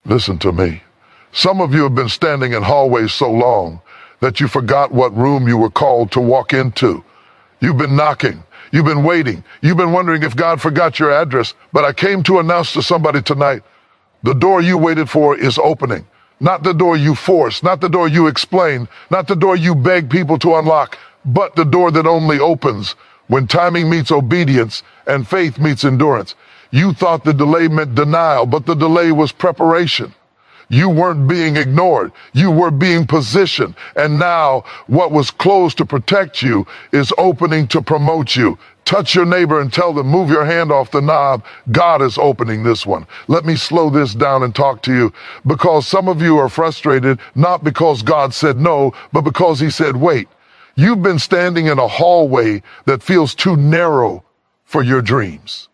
Listen to me. Some of you have been standing in hallways so long that you forgot what room you were called to walk into. You've been knocking. You've been waiting. You've been wondering if God forgot your address. But I came to announce to somebody tonight, the door you waited for is opening. Not the door you forced, not the door you explained, not the door you beg people to unlock, but the door that only opens when timing meets obedience and faith meets endurance. You thought the delay meant denial, but the delay was preparation. You weren't being ignored. You were being positioned. And now what was closed to protect you is opening to promote you. Touch your neighbor and tell them, move your hand off the knob. God is opening this one. Let me slow this down and talk to you, because some of you are frustrated, not because God said no, but because he said wait. You've been standing in a hallway that feels too narrow for your dreams.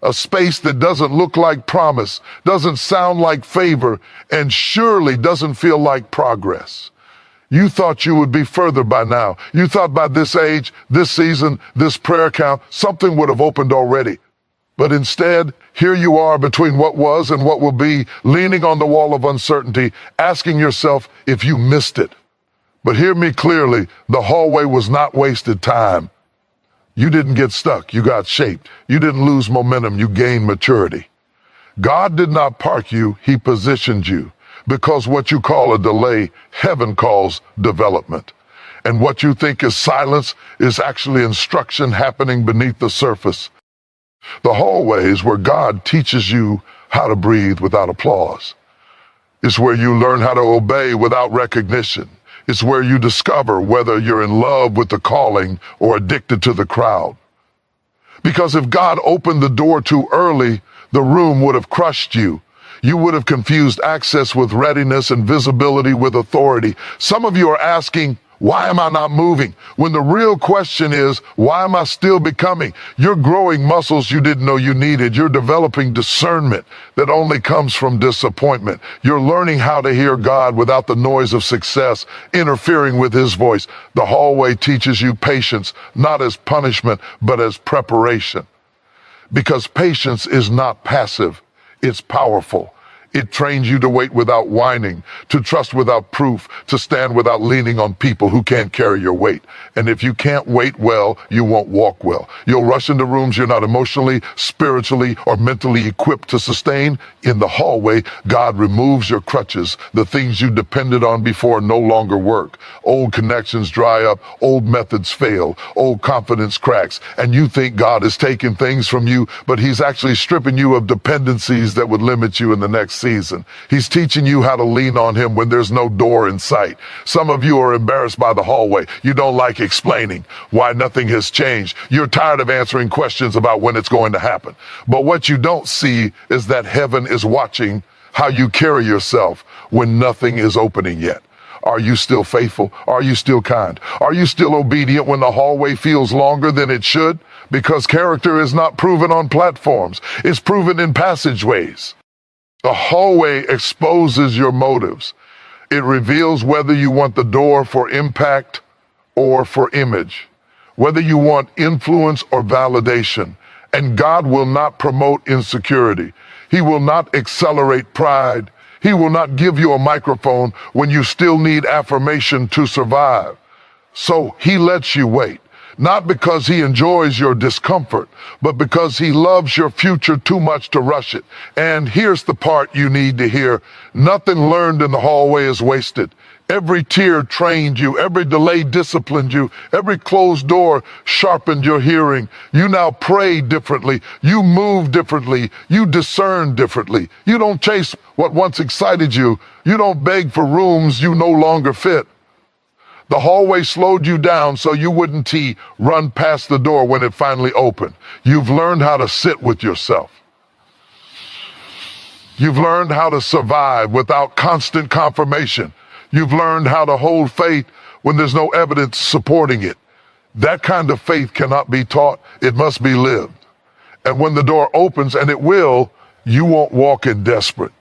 A space that doesn't look like promise, doesn't sound like favor, and surely doesn't feel like progress. You thought you would be further by now. You thought by this age, this season, this prayer count, something would have opened already. But instead, here you are between what was and what will be, leaning on the wall of uncertainty, asking yourself if you missed it. But hear me clearly, the hallway was not wasted time. You didn't get stuck, you got shaped. You didn't lose momentum, you gained maturity. God did not park you, he positioned you. Because what you call a delay, heaven calls development. And what you think is silence is actually instruction happening beneath the surface. The hallways where God teaches you how to breathe without applause. It's where you learn how to obey without recognition. It's where you discover whether you're in love with the calling or addicted to the crowd. Because if God opened the door too early, the room would have crushed you. You would have confused access with readiness and visibility with authority. Some of you are asking, why am I not moving? When the real question is, why am I still becoming? You're growing muscles you didn't know you needed. You're developing discernment that only comes from disappointment. You're learning how to hear God without the noise of success interfering with his voice. The hallway teaches you patience, not as punishment, but as preparation. Because patience is not passive, it's powerful. It trains you to wait without whining, to trust without proof, to stand without leaning on people who can't carry your weight. And if you can't wait well, you won't walk well. You'll rush into rooms you're not emotionally, spiritually, or mentally equipped to sustain. In the hallway, God removes your crutches. The things you depended on before no longer work. Old connections dry up, old methods fail, old confidence cracks, and you think God is taking things from you, but he's actually stripping you of dependencies that would limit you in the next season. He's teaching you how to lean on him when there's no door in sight. Some of you are embarrassed by the hallway. You don't like explaining why nothing has changed. You're tired of answering questions about when it's going to happen. But what you don't see is that heaven is watching how you carry yourself when nothing is opening yet. Are you still faithful? Are you still kind? Are you still obedient when the hallway feels longer than it should? Because character is not proven on platforms. It's proven in passageways. The hallway exposes your motives. It reveals whether you want the door for impact or for image, whether you want influence or validation. And God will not promote insecurity. He will not accelerate pride. He will not give you a microphone when you still need affirmation to survive. So he lets you wait. Not because he enjoys your discomfort, but because he loves your future too much to rush it. And here's the part you need to hear. Nothing learned in the hallway is wasted. Every tear trained you, every delay disciplined you, every closed door sharpened your hearing. You now pray differently, you move differently, you discern differently. You don't chase what once excited you. You don't beg for rooms you no longer fit. The hallway slowed you down so you wouldn't run past the door when it finally opened. You've learned how to sit with yourself. You've learned how to survive without constant confirmation. You've learned how to hold faith when there's no evidence supporting it. That kind of faith cannot be taught. It must be lived. And when the door opens, and it will, you won't walk in desperate.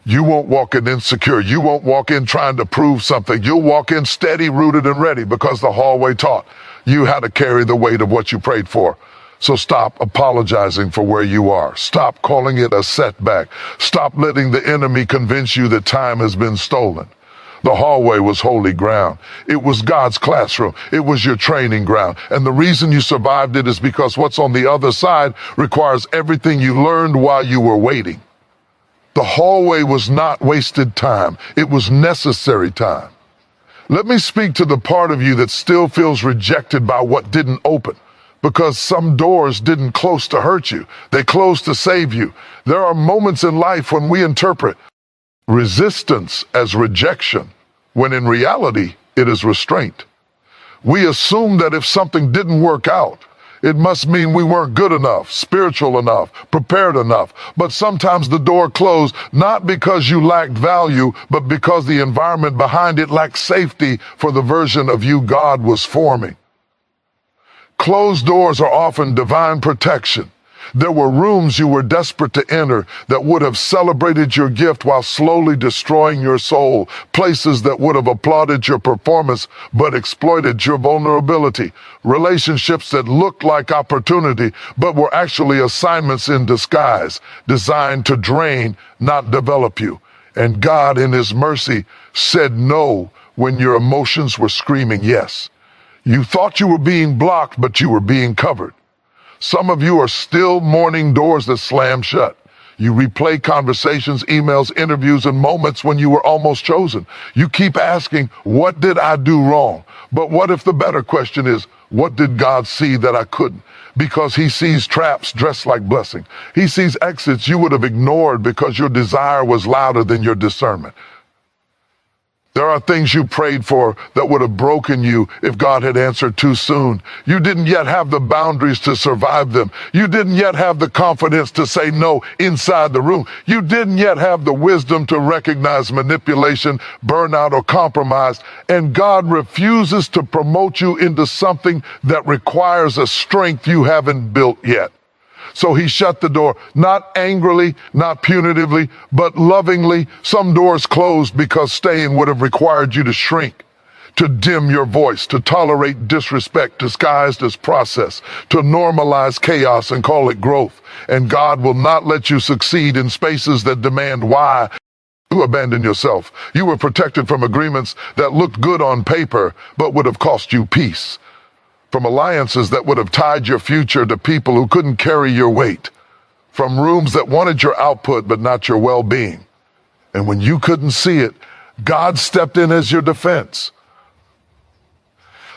You won't walk in insecure. You won't walk in trying to prove something. You'll walk in steady, rooted, and ready, because the hallway taught you how to carry the weight of what you prayed for. So stop apologizing for where you are. Stop calling it a setback. Stop letting the enemy convince you that time has been stolen. The hallway was holy ground. It was God's classroom. It was your training ground. And the reason you survived it is because what's on the other side requires everything you learned while you were waiting. The hallway was not wasted time. It was necessary time. Let me speak to the part of you that still feels rejected by what didn't open, because some doors didn't close to hurt you. They closed to save you. There are moments in life when we interpret resistance as rejection, when in reality, it is restraint. We assume that if something didn't work out, it must mean we weren't good enough, spiritual enough, prepared enough. But sometimes the door closed, not because you lacked value, but because the environment behind it lacked safety for the version of you God was forming. Closed doors are often divine protection. There were rooms you were desperate to enter that would have celebrated your gift while slowly destroying your soul. Places that would have applauded your performance but exploited your vulnerability. Relationships that looked like opportunity but were actually assignments in disguise, designed to drain, not develop you. And God, in His mercy, said no when your emotions were screaming yes. You thought you were being blocked, but you were being covered. Some of you are still mourning doors that slammed shut. You replay conversations, emails, interviews, and moments when you were almost chosen. You keep asking, what did I do wrong? But what if the better question is, what did God see that I couldn't? Because He sees traps dressed like blessing. He sees exits you would have ignored because your desire was louder than your discernment. There are things you prayed for that would have broken you if God had answered too soon. You didn't yet have the boundaries to survive them. You didn't yet have the confidence to say no inside the room. You didn't yet have the wisdom to recognize manipulation, burnout, or compromise. And God refuses to promote you into something that requires a strength you haven't built yet. So He shut the door, not angrily, not punitively, but lovingly. Some doors closed because staying would have required you to shrink, to dim your voice, to tolerate disrespect disguised as process, to normalize chaos and call it growth. And God will not let you succeed in spaces that demand why. You abandon yourself. You were protected from agreements that looked good on paper, but would have cost you peace. From alliances that would have tied your future to people who couldn't carry your weight. From rooms that wanted your output but not your well-being. And when you couldn't see it, God stepped in as your defense.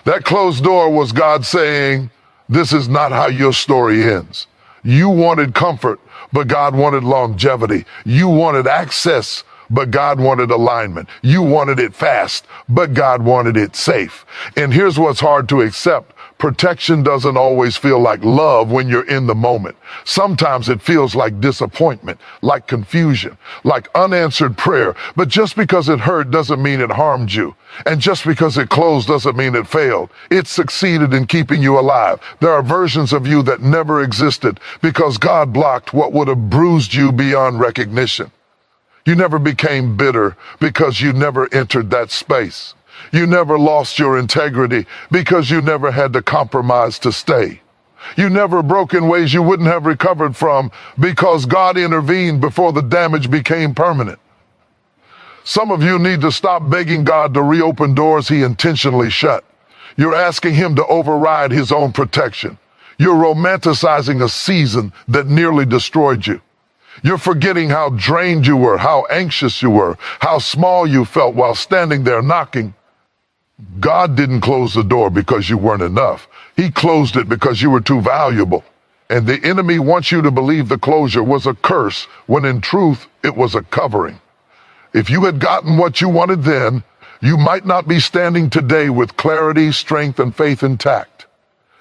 That closed door was God saying, this is not how your story ends. You wanted comfort, but God wanted longevity. You wanted access, but God wanted alignment. You wanted it fast, but God wanted it safe. And here's what's hard to accept. Protection doesn't always feel like love when you're in the moment. Sometimes it feels like disappointment, like confusion, like unanswered prayer. But just because it hurt doesn't mean it harmed you. And just because it closed doesn't mean it failed. It succeeded in keeping you alive. There are versions of you that never existed because God blocked what would have bruised you beyond recognition. You never became bitter because you never entered that space. You never lost your integrity because you never had to compromise to stay. You never broke in ways you wouldn't have recovered from because God intervened before the damage became permanent. Some of you need to stop begging God to reopen doors He intentionally shut. You're asking Him to override His own protection. You're romanticizing a season that nearly destroyed you. You're forgetting how drained you were, how anxious you were, how small you felt while standing there knocking. God didn't close the door because you weren't enough. He closed it because you were too valuable. And the enemy wants you to believe the closure was a curse when in truth it was a covering. If you had gotten what you wanted then, you might not be standing today with clarity, strength, and faith intact.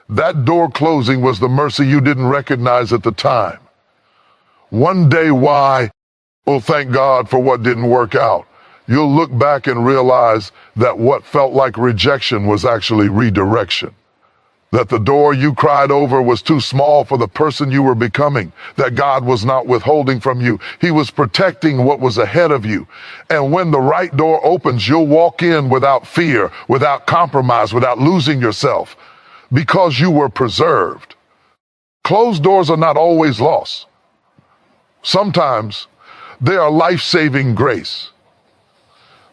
That door closing was the mercy you didn't recognize at the time. One day, why? Well, thank God for what didn't work out. You'll look back and realize that what felt like rejection was actually redirection. That the door you cried over was too small for the person you were becoming. That God was not withholding from you. He was protecting what was ahead of you. And when the right door opens, you'll walk in without fear, without compromise, without losing yourself, because you were preserved. Closed doors are not always lost. Sometimes they are life-saving grace.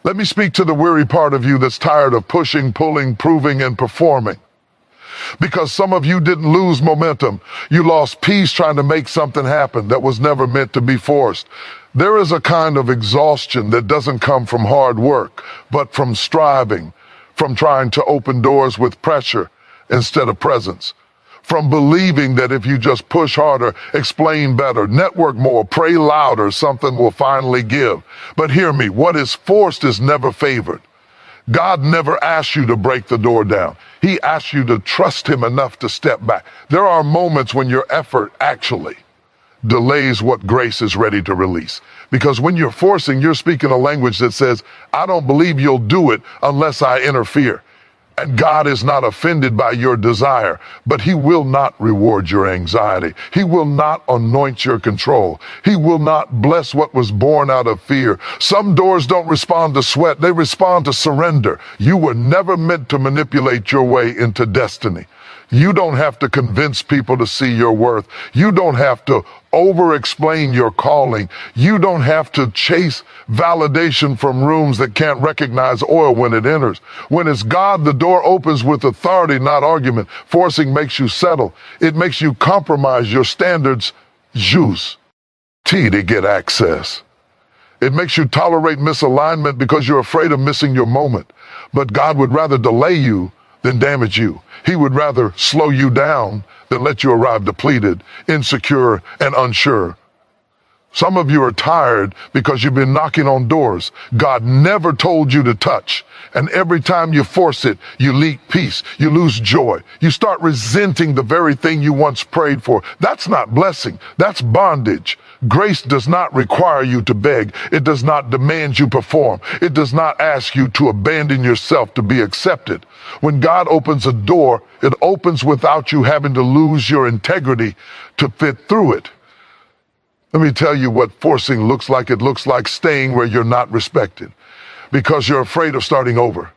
Let me speak to the weary part of you that's tired of pushing, pulling, proving, and performing. Because some of you didn't lose momentum. You lost peace trying to make something happen that was never meant to be forced. There is a kind of exhaustion that doesn't come from hard work, but from striving, from trying to open doors with pressure instead of presence, from believing that if you just push harder, explain better, network more, pray louder, something will finally give. But hear me, what is forced is never favored. God never asks you to break the door down. He asks you to trust him enough to step back. There are moments when your effort actually delays what grace is ready to release. Because when you're forcing, you're speaking a language that says, I don't believe you'll do it unless I interfere. And God is not offended by your desire, but he will not reward your anxiety. He will not anoint your control. He will not bless what was born out of fear. Some doors don't respond to sweat. They respond to surrender. You were never meant to manipulate your way into destiny. You don't have to convince people to see your worth. You don't have to over-explain your calling. You don't have to chase validation from rooms that can't recognize oil when it enters. When it's God, the door opens with authority, not argument. Forcing makes you settle. It makes you compromise your standards, use to get access. It makes you tolerate misalignment because you're afraid of missing your moment. But God would rather delay you than damage you. He would rather slow you down than let you arrive depleted, insecure, and unsure. Some of you are tired because you've been knocking on doors God never told you to touch. And every time you force it, you leak peace, you lose joy. You start resenting the very thing you once prayed for. That's not blessing, that's bondage. Grace does not require you to beg. It does not demand you perform. It does not ask you to abandon yourself to be accepted. When God opens a door, it opens without you having to lose your integrity to fit through it. Let me tell you what forcing looks like. It looks like staying where you're not respected because you're afraid of starting over.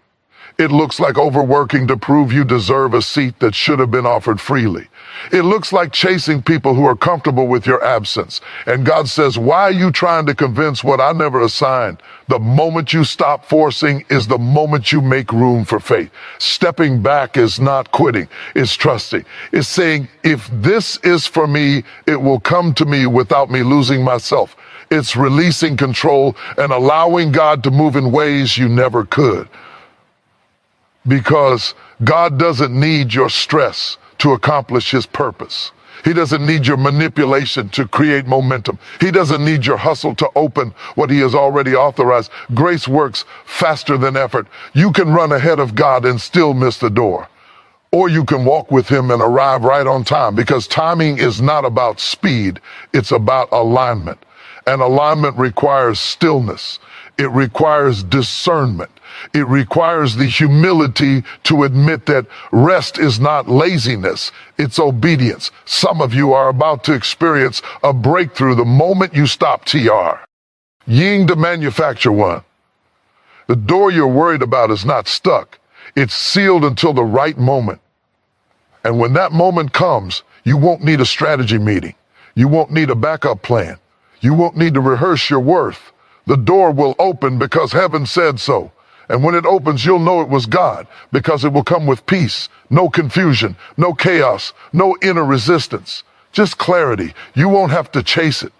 It looks like overworking to prove you deserve a seat that should have been offered freely. It looks like chasing people who are comfortable with your absence. And God says, why are you trying to convince what I never assigned? The moment you stop forcing is the moment you make room for faith. Stepping back is not quitting, it's trusting. It's saying, if this is for me, it will come to me without me losing myself. It's releasing control and allowing God to move in ways you never could. Because God doesn't need your stress to accomplish his purpose. He doesn't need your manipulation to create momentum. He doesn't need your hustle to open what he has already authorized. Grace works faster than effort. You can run ahead of God and still miss the door. Or you can walk with him and arrive right on time, because timing is not about speed. It's about alignment. And alignment requires stillness. It requires discernment. It requires the humility to admit that rest is not laziness, it's obedience. Some of you are about to experience a breakthrough the moment you stop TR. Ying to manufacture one. The door you're worried about is not stuck. It's sealed until the right moment. And when that moment comes, you won't need a strategy meeting. You won't need a backup plan. You won't need to rehearse your worth. The door will open because heaven said so. And when it opens, you'll know it was God, because it will come with peace, no confusion, no chaos, no inner resistance, just clarity. You won't have to chase it.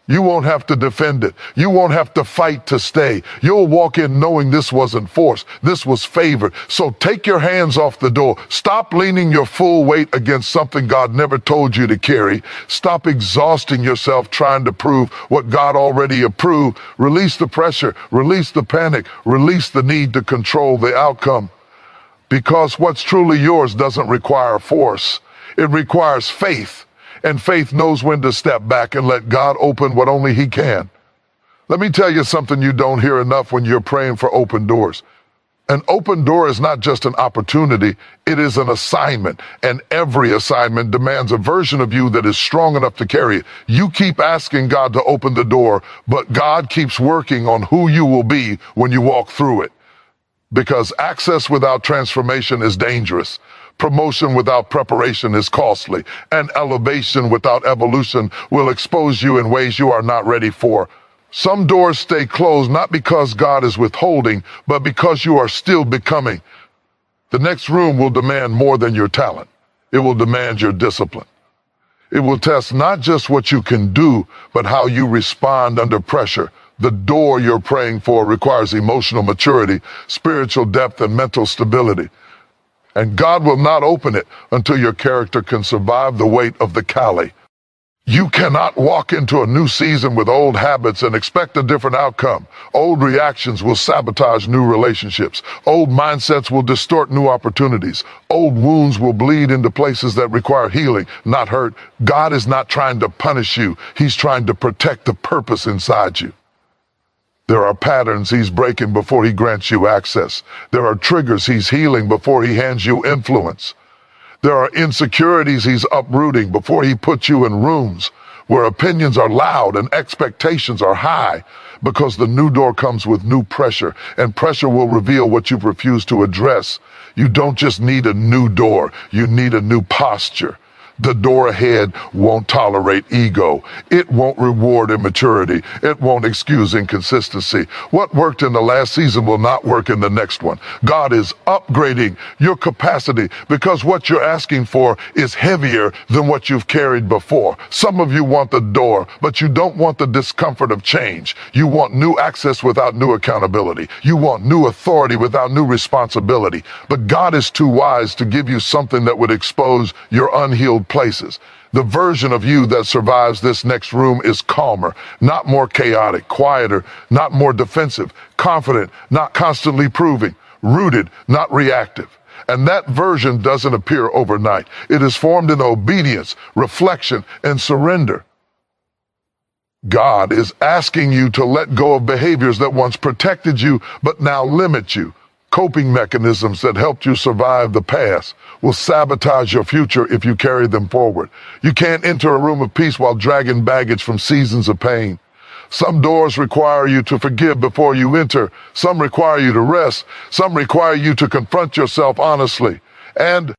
You won't have to defend it. You won't have to fight to stay. You'll walk in knowing this wasn't force. This was favor. So take your hands off the door. Stop leaning your full weight against something God never told you to carry. Stop exhausting yourself trying to prove what God already approved. Release the pressure. Release the panic. Release the need to control the outcome. Because what's truly yours doesn't require force. It requires faith. And faith knows when to step back and let God open what only he can. Let me tell you something you don't hear enough when you're praying for open doors. An open door is not just an opportunity, it is an assignment. And every assignment demands a version of you that is strong enough to carry it. You keep asking God to open the door, but God keeps working on who you will be when you walk through it. Because access without transformation is dangerous. Promotion without preparation is costly, and elevation without evolution will expose you in ways you are not ready for. Some doors stay closed not because God is withholding, but because you are still becoming. The next room will demand more than your talent. It will demand your discipline. It will test not just what you can do, but how you respond under pressure. The door you're praying for requires emotional maturity, spiritual depth, and mental stability. And God will not open it until your character can survive the weight of the Kali. You cannot walk into a new season with old habits and expect a different outcome. Old reactions will sabotage new relationships. Old mindsets will distort new opportunities. Old wounds will bleed into places that require healing, not hurt. God is not trying to punish you. He's trying to protect the purpose inside you. There are patterns he's breaking before he grants you access. There are triggers he's healing before he hands you influence. There are insecurities he's uprooting before he puts you in rooms where opinions are loud and expectations are high, because the new door comes with new pressure, and pressure will reveal what you've refused to address. You don't just need a new door, you need a new posture. The door ahead won't tolerate ego. It won't reward immaturity. It won't excuse inconsistency. What worked in the last season will not work in the next one. God is upgrading your capacity because what you're asking for is heavier than what you've carried before. Some of you want the door, but you don't want the discomfort of change. You want new access without new accountability. You want new authority without new responsibility. But God is too wise to give you something that would expose your unhealed places. The version of you that survives this next room is calmer, not more chaotic, quieter, not more defensive, confident, not constantly proving, rooted, not reactive. And that version doesn't appear overnight. It is formed in obedience, reflection, and surrender. God is asking you to let go of behaviors that once protected you but now limit you. Coping mechanisms that helped you survive the past will sabotage your future if you carry them forward. You can't enter a room of peace while dragging baggage from seasons of pain. Some doors require you to forgive before you enter. Some require you to rest. Some require you to confront yourself honestly. And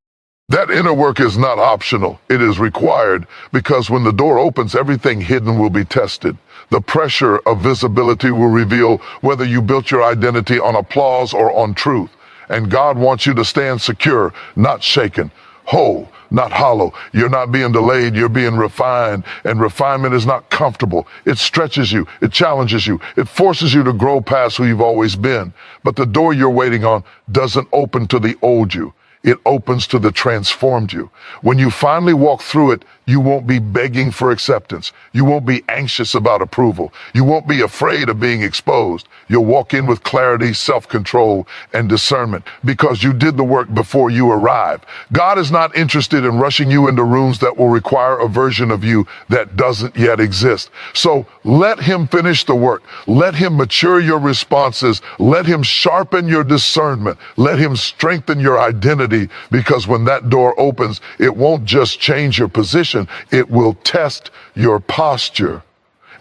that inner work is not optional. It is required, because when the door opens, everything hidden will be tested. The pressure of visibility will reveal whether you built your identity on applause or on truth. And God wants you to stand secure, not shaken, whole, not hollow. You're not being delayed, you're being refined. And refinement is not comfortable. It stretches you, it challenges you, it forces you to grow past who you've always been. But the door you're waiting on doesn't open to the old you. It opens to the transformed you. When you finally walk through it, you won't be begging for acceptance. You won't be anxious about approval. You won't be afraid of being exposed. You'll walk in with clarity, self-control, and discernment, because you did the work before you arrive. God is not interested in rushing you into rooms that will require a version of you that doesn't yet exist. So let him finish the work. Let him mature your responses. Let him sharpen your discernment. Let him strengthen your identity, because when that door opens, it won't just change your position. It will test your posture.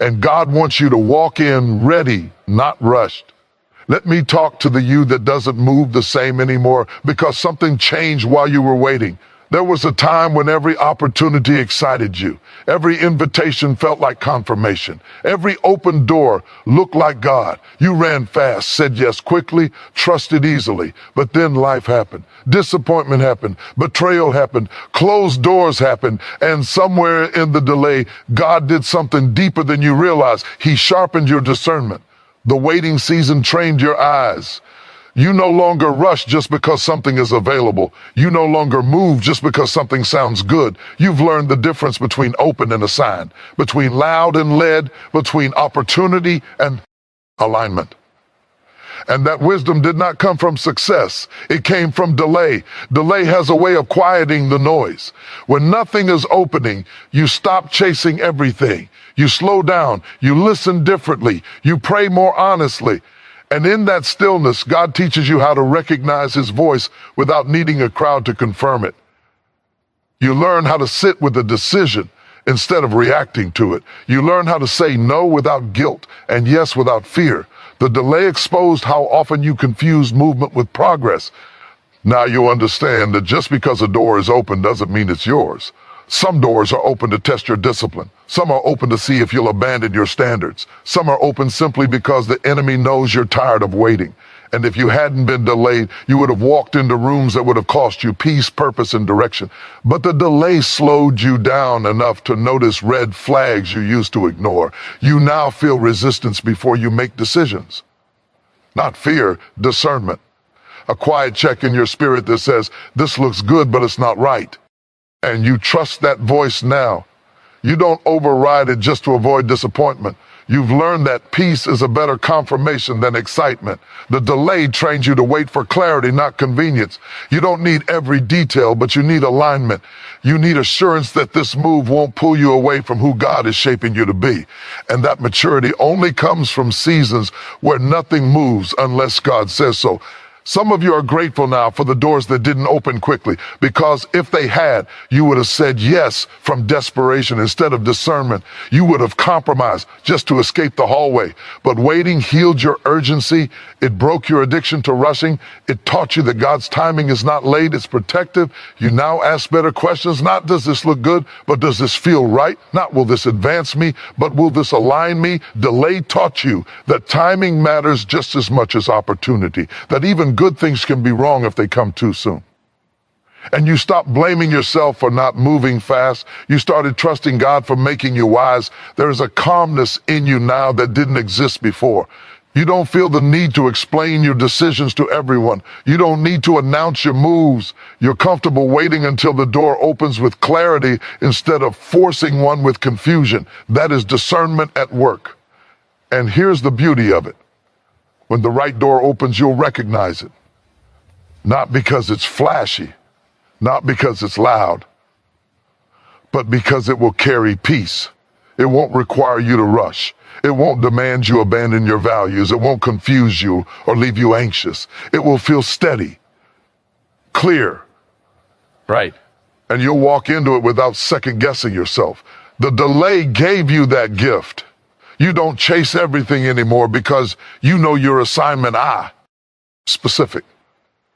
And God wants you to walk in ready, not rushed. Let me talk to the you that doesn't move the same anymore because something changed while you were waiting. There was a time when every opportunity excited you. Every invitation felt like confirmation. Every open door looked like God. You ran fast, said yes quickly, trusted easily. But then life happened. Disappointment happened. Betrayal happened. Closed doors happened. And somewhere in the delay, God did something deeper than you realized. He sharpened your discernment. The waiting season trained your eyes. You no longer rush just because something is available. You no longer move just because something sounds good. You've learned the difference between open and assigned, between loud and led, between opportunity and alignment. And that wisdom did not come from success. It came from delay. Delay has a way of quieting the noise. When nothing is opening, you stop chasing everything. You slow down. You listen differently. You pray more honestly. And in that stillness, God teaches you how to recognize his voice without needing a crowd to confirm it. You learn how to sit with a decision instead of reacting to it. You learn how to say no without guilt and yes without fear. The delay exposed how often you confuse movement with progress. Now you understand that just because a door is open doesn't mean it's yours. Some doors are open to test your discipline. Some are open to see if you'll abandon your standards. Some are open simply because the enemy knows you're tired of waiting. And if you hadn't been delayed, you would have walked into rooms that would have cost you peace, purpose, and direction. But the delay slowed you down enough to notice red flags you used to ignore. You now feel resistance before you make decisions. Not fear, discernment. A quiet check in your spirit that says, this looks good, but it's not right. And you trust that voice now. You don't override it just to avoid disappointment. You've learned that peace is a better confirmation than excitement. The delay trains you to wait for clarity, not convenience. You don't need every detail, but you need alignment. You need assurance that this move won't pull you away from who God is shaping you to be. And that maturity only comes from seasons where nothing moves unless God says so. Some of you are grateful now for the doors that didn't open quickly, because if they had, you would have said yes from desperation instead of discernment. You would have compromised just to escape the hallway. But waiting healed your urgency. It broke your addiction to rushing. It taught you that God's timing is not late, it's protective. You now ask better questions. Not does this look good, but does this feel right? Not will this advance me, but will this align me? Delay taught you that timing matters just as much as opportunity, that even good things can be wrong if they come too soon. And you stopped blaming yourself for not moving fast. You started trusting God for making you wise. There is a calmness in you now that didn't exist before. You don't feel the need to explain your decisions to everyone. You don't need to announce your moves. You're comfortable waiting until the door opens with clarity instead of forcing one with confusion. That is discernment at work. And here's the beauty of it. When the right door opens, you'll recognize it. Not because it's flashy, not because it's loud, but because it will carry peace. It won't require you to rush. It won't demand you abandon your values. It won't confuse you or leave you anxious. It will feel steady, clear. Right. And you'll walk into it without second guessing yourself. The delay gave you that gift. You don't chase everything anymore because you know your assignment specific.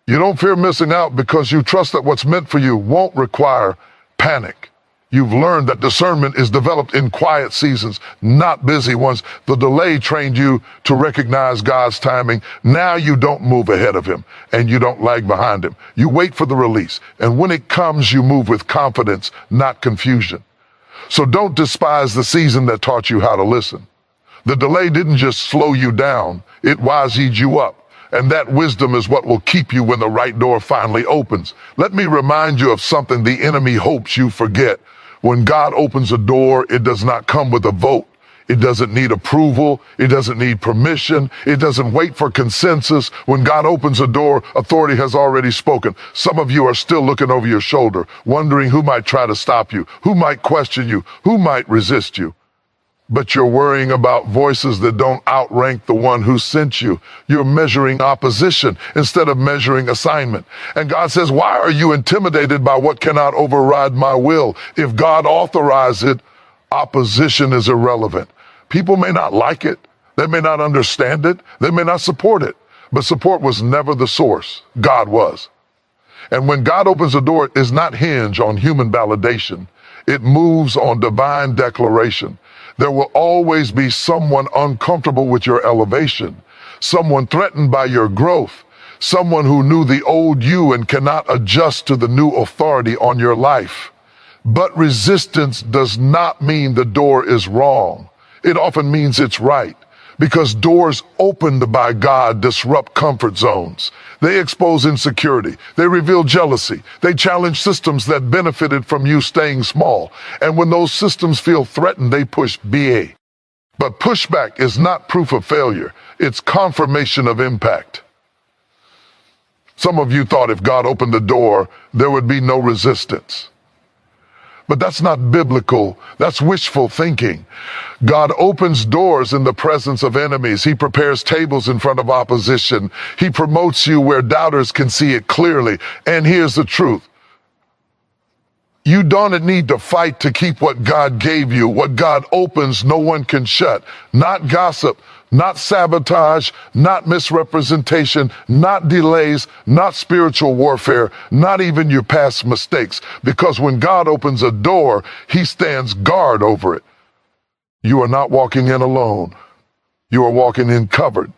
You don't fear missing out because you trust that what's meant for you won't require panic. You've learned that discernment is developed in quiet seasons, not busy ones. The delay trained you to recognize God's timing. Now you don't move ahead of him and you don't lag behind him. You wait for the release. And when it comes, you move with confidence, not confusion. So don't despise the season that taught you how to listen. The delay didn't just slow you down, it wised you up. And that wisdom is what will keep you when the right door finally opens. Let me remind you of something the enemy hopes you forget. When God opens a door, it does not come with a vote. It doesn't need approval. It doesn't need permission. It doesn't wait for consensus. When God opens a door, authority has already spoken. Some of you are still looking over your shoulder, wondering who might try to stop you, who might question you, who might resist you. But you're worrying about voices that don't outrank the one who sent you. You're measuring opposition instead of measuring assignment. And God says, why are you intimidated by what cannot override my will? If God authorized it, opposition is irrelevant. People may not like it. They may not understand it. They may not support it. But support was never the source. God was. And when God opens a door, it does not hinge on human validation. It moves on divine declaration. There will always be someone uncomfortable with your elevation, someone threatened by your growth, someone who knew the old you and cannot adjust to the new authority on your life. But resistance does not mean the door is wrong. It often means it's right, because doors opened by God disrupt comfort zones. They expose insecurity. They reveal jealousy. They challenge systems that benefited from you staying small. And when those systems feel threatened, they push BA. But pushback is not proof of failure. It's confirmation of impact. Some of you thought if God opened the door, there would be no resistance. But that's not biblical. That's wishful thinking. God opens doors in the presence of enemies. He prepares tables in front of opposition. He promotes you where doubters can see it clearly. And here's the truth. You don't need to fight to keep what God gave you. What God opens, no one can shut. Not gossip, Not sabotage, not misrepresentation, not delays, not spiritual warfare, not even your past mistakes. Because when God opens a door, he stands guard over it. You are not walking in alone. You are walking in covered.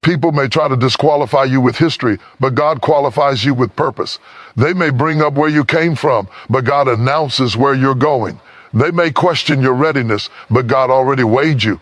People may try to disqualify you with history, but God qualifies you with purpose. They may bring up where you came from, but God announces where you're going. They may question your readiness, but God already weighed you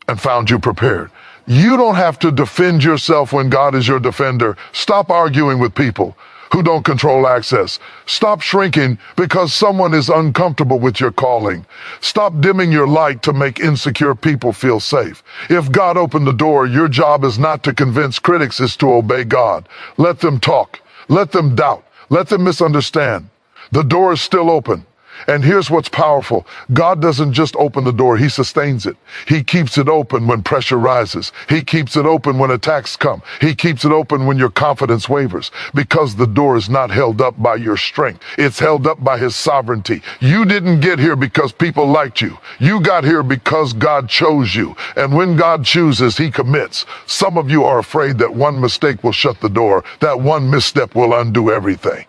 and found you prepared. You don't have to defend yourself when God is your defender. Stop arguing with people who don't control access. Stop shrinking because someone is uncomfortable with your calling. Stop dimming your light to make insecure people feel safe. If God opened the door, your job is not to convince critics, it's to obey God. Let them talk. Let them doubt. Let them misunderstand. The door is still open. And here's what's powerful. God doesn't just open the door, he sustains it. He keeps it open when pressure rises. He keeps it open when attacks come. He keeps it open when your confidence wavers. Because the door is not held up by your strength. It's held up by his sovereignty. You didn't get here because people liked you. You got here because God chose you. And when God chooses, he commits. Some of you are afraid that one mistake will shut the door. That one misstep will undo everything.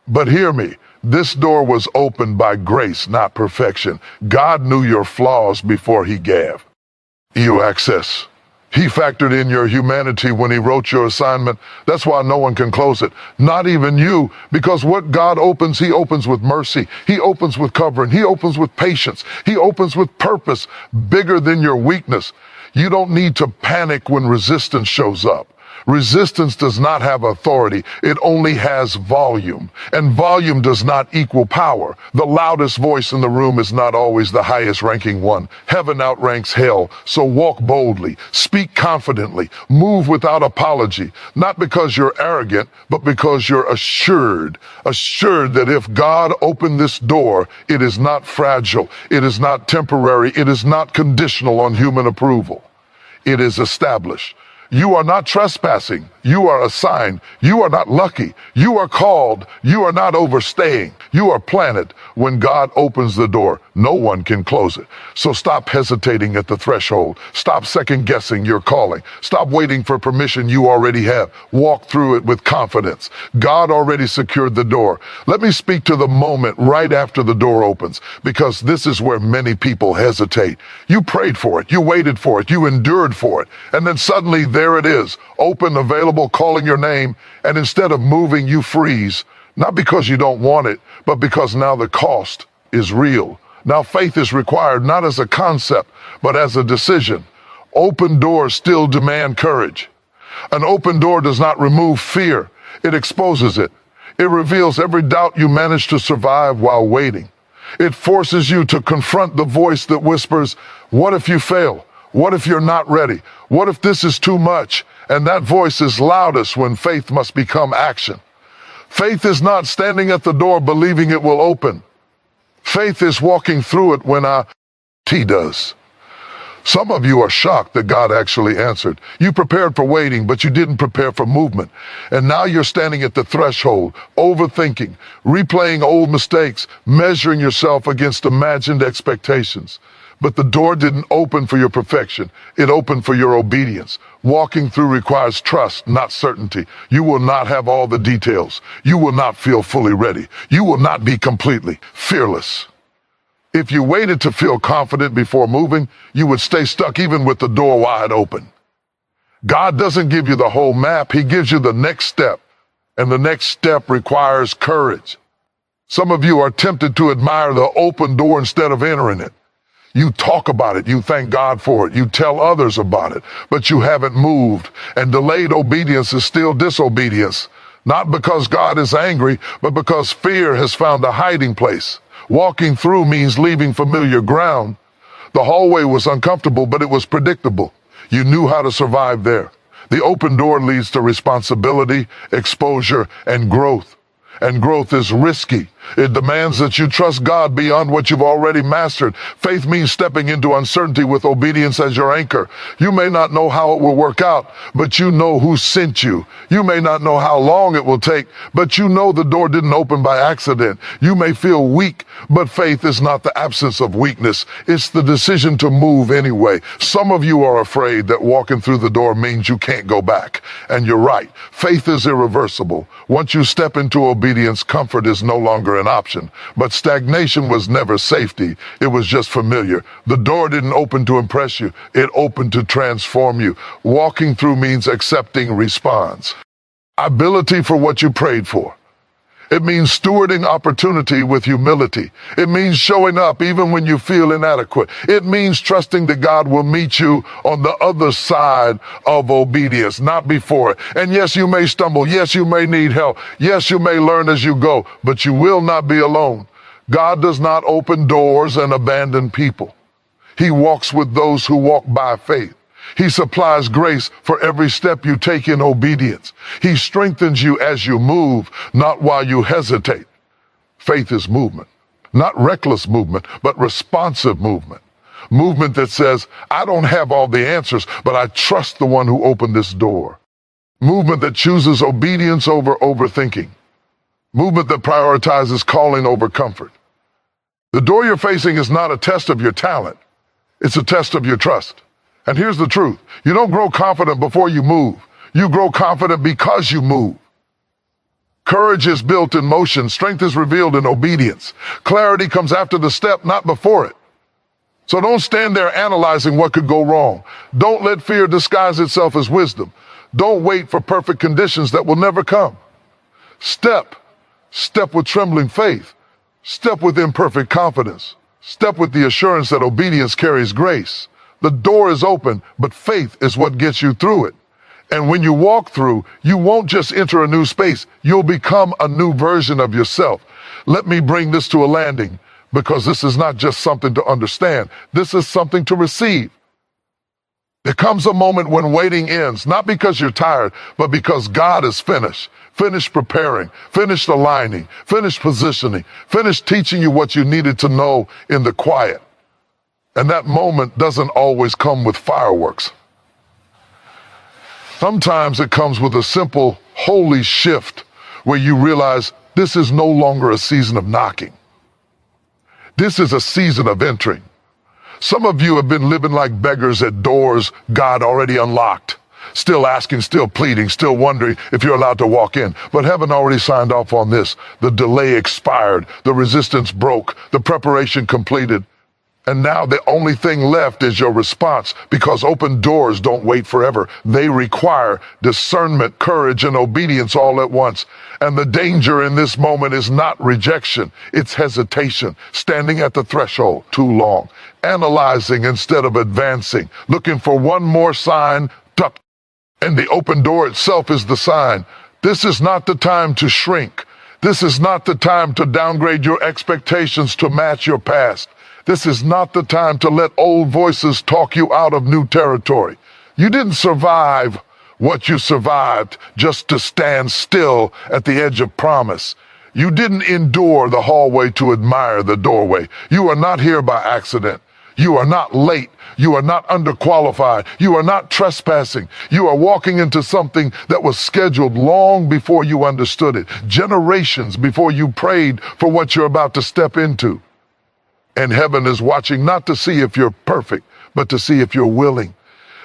But hear me. This door was opened by grace, not perfection. God knew your flaws before he gave you access. He factored in your humanity when he wrote your assignment. That's why no one can close it, not even you, because what God opens, he opens with mercy. He opens with covering. He opens with patience. He opens with purpose bigger than your weakness. You don't need to panic when resistance shows up. Resistance does not have authority. It only has volume. And volume does not equal power. The loudest voice in the room is not always the highest ranking one. Heaven outranks hell. So walk boldly, speak confidently, move without apology. Not because you're arrogant, but because you're assured. Assured that if God opened this door, it is not fragile. It is not temporary. It is not conditional on human approval. It is established. You are not trespassing. You are assigned. You are not lucky. You are called. You are not overstaying. You are planted. When God opens the door, no one can close it. So stop hesitating at the threshold. Stop second guessing your calling. Stop waiting for permission you already have. Walk through it with confidence. God already secured the door. Let me speak to the moment right after the door opens, because this is where many people hesitate. You prayed for it. You waited for it. You endured for it. And then suddenly there it is, open, available, calling your name. And instead of moving, you freeze. Not because you don't want it, but because now the cost is real. Now faith is required not as a concept, but as a decision. Open doors still demand courage. An open door does not remove fear. It exposes it. It reveals every doubt you managed to survive while waiting. It forces you to confront the voice that whispers, what if you fail? What if you're not ready? What if this is too much? And that voice is loudest when faith must become action. Faith is not standing at the door believing it will open. Faith is walking through it when He does. Some of you are shocked that God actually answered. You prepared for waiting, but you didn't prepare for movement. And now you're standing at the threshold, overthinking, replaying old mistakes, measuring yourself against imagined expectations. But the door didn't open for your perfection. It opened for your obedience. Walking through requires trust, not certainty. You will not have all the details. You will not feel fully ready. You will not be completely fearless. If you waited to feel confident before moving, you would stay stuck even with the door wide open. God doesn't give you the whole map. He gives you the next step. And the next step requires courage. Some of you are tempted to admire the open door instead of entering it. You talk about it. You thank God for it. You tell others about it, but you haven't moved. And delayed obedience is still disobedience. Not because God is angry, but because fear has found a hiding place. Walking through means leaving familiar ground. The hallway was uncomfortable, but it was predictable. You knew how to survive there. The open door leads to responsibility, exposure, and growth. And growth is risky It demands that you trust God beyond what you've already mastered. Faith means stepping into uncertainty with obedience as your anchor. You may not know how it will work out, but you know who sent you. You may not know how long it will take, but you know the door didn't open by accident. You may feel weak, but faith is not the absence of weakness. It's the decision to move anyway. Some of you are afraid that walking through the door means you can't go back. And you're right. Faith is irreversible. Once you step into obedience, comfort is no longer an option. But stagnation was never safety. It was just familiar. The door didn't open to impress you. It opened to transform you. Walking through means accepting response. Ability for what you prayed for. It means stewarding opportunity with humility. It means showing up even when you feel inadequate. It means trusting that God will meet you on the other side of obedience, not before it. And yes, you may stumble. Yes, you may need help. Yes, you may learn as you go, but you will not be alone. God does not open doors and abandon people. He walks with those who walk by faith. He supplies grace for every step you take in obedience. He strengthens you as you move, not while you hesitate. Faith is movement, not reckless movement, but responsive movement. Movement that says, I don't have all the answers, but I trust the one who opened this door. Movement that chooses obedience over overthinking. Movement that prioritizes calling over comfort. The door you're facing is not a test of your talent. It's a test of your trust. And here's the truth. You don't grow confident before you move. You grow confident because you move. Courage is built in motion. Strength is revealed in obedience. Clarity comes after the step, not before it. So don't stand there analyzing what could go wrong. Don't let fear disguise itself as wisdom. Don't wait for perfect conditions that will never come. Step with trembling faith. Step with imperfect confidence. Step with the assurance that obedience carries grace. The door is open, but faith is what gets you through it. And when you walk through, you won't just enter a new space. You'll become a new version of yourself. Let me bring this to a landing, because this is not just something to understand. This is something to receive. There comes a moment when waiting ends, not because you're tired, but because God is finished. Finished preparing, finished aligning, finished positioning, finished teaching you what you needed to know in the quiet. And that moment doesn't always come with fireworks. Sometimes it comes with a simple, holy shift where you realize this is no longer a season of knocking. This is a season of entering. Some of you have been living like beggars at doors God already unlocked. Still asking, still pleading, still wondering if you're allowed to walk in. But heaven already signed off on this. The delay expired. The resistance broke. The preparation completed. And now the only thing left is your response, because open doors don't wait forever. They require discernment, courage, and obedience all at once. And the danger in this moment is not rejection. It's hesitation, standing at the threshold too long, analyzing instead of advancing, looking for one more sign, duck. And the open door itself is the sign. This is not the time to shrink. This is not the time to downgrade your expectations to match your past. This is not the time to let old voices talk you out of new territory. You didn't survive what you survived just to stand still at the edge of promise. You didn't endure the hallway to admire the doorway. You are not here by accident. You are not late. You are not underqualified. You are not trespassing. You are walking into something that was scheduled long before you understood it, generations before you prayed for what you're about to step into. And heaven is watching not to see if you're perfect, but to see if you're willing.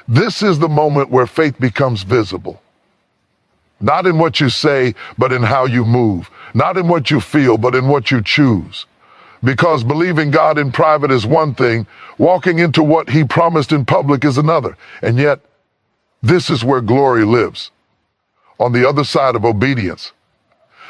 This is the moment where faith becomes visible. Not in what you say, but in how you move. Not in what you feel, but in what you choose. Because believing God in private is one thing, walking into what He promised in public is another. And yet, this is where glory lives, on the other side of obedience.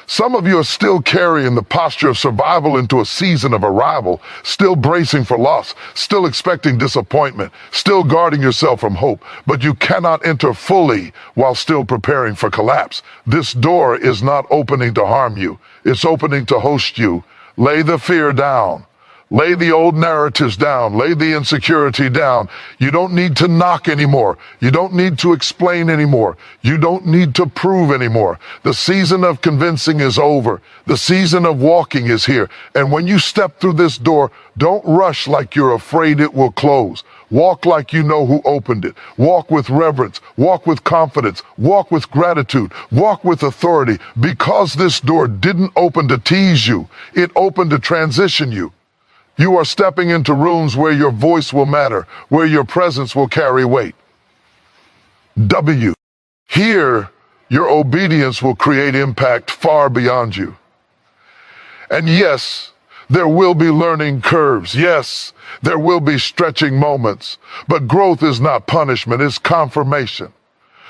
Some of you are still carrying the posture of survival into a season of arrival, still bracing for loss, still expecting disappointment, still guarding yourself from hope. But you cannot enter fully while still preparing for collapse. This door is not opening to harm you. It's opening to host you. Lay the fear down. Lay the old narratives down. Lay the insecurity down. You don't need to knock anymore. You don't need to explain anymore. You don't need to prove anymore. The season of convincing is over. The season of walking is here. And when you step through this door, don't rush like you're afraid it will close. Walk like you know who opened it. Walk with reverence. Walk with confidence. Walk with gratitude. Walk with authority. Because this door didn't open to tease you. It opened to transition you. You are stepping into rooms where your voice will matter, where your presence will carry weight. W. Here, your obedience will create impact far beyond you. And yes, there will be learning curves. Yes, there will be stretching moments. But growth is not punishment, it's confirmation.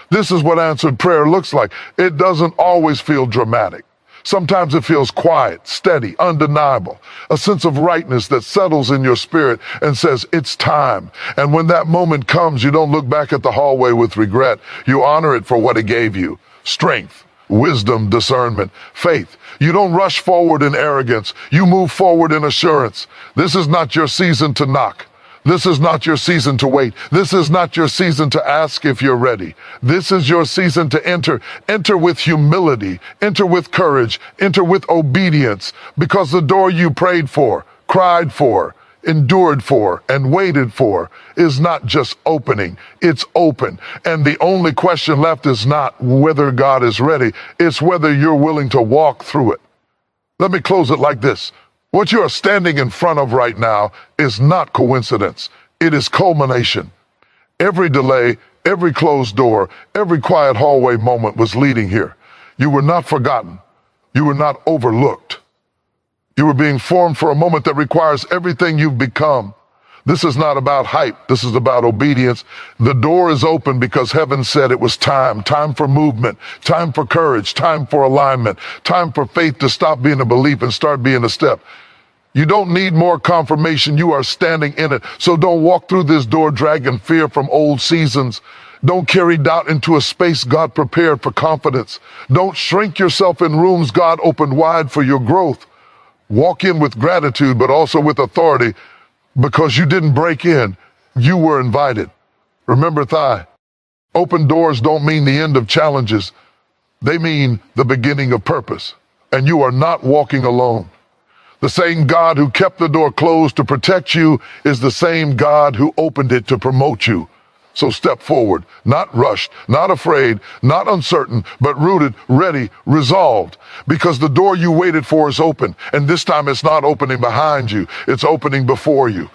This is what answered prayer looks like. It doesn't always feel dramatic. Sometimes it feels quiet, steady, undeniable, a sense of rightness that settles in your spirit and says, it's time. And when that moment comes, you don't look back at the hallway with regret. You honor it for what it gave you: strength, wisdom, discernment, faith. You don't rush forward in arrogance. You move forward in assurance. This is not your season to knock. This is not your season to wait. This is not your season to ask if you're ready. This is your season to enter. Enter with humility. Enter with courage. Enter with obedience. Because the door you prayed for, cried for, endured for, and waited for is not just opening. It's open. And the only question left is not whether God is ready. It's whether you're willing to walk through it. Let me close it like this. What you are standing in front of right now is not coincidence. It is culmination. Every delay, every closed door, every quiet hallway moment was leading here. You were not forgotten. You were not overlooked. You were being formed for a moment that requires everything you've become. This is not about hype. This is about obedience. The door is open because heaven said it was time. Time for movement. Time for courage. Time for alignment. Time for faith to stop being a belief and start being a step. You don't need more confirmation. You are standing in it. So don't walk through this door dragging fear from old seasons. Don't carry doubt into a space God prepared for confidence. Don't shrink yourself in rooms God opened wide for your growth. Walk in with gratitude, but also with authority. Because you didn't break in, you were invited. Remember, open doors don't mean the end of challenges. They mean the beginning of purpose. And you are not walking alone. The same God who kept the door closed to protect you is the same God who opened it to promote you. So step forward, not rushed, not afraid, not uncertain, but rooted, ready, resolved. Because the door you waited for is open. And this time it's not opening behind you, it's opening before you.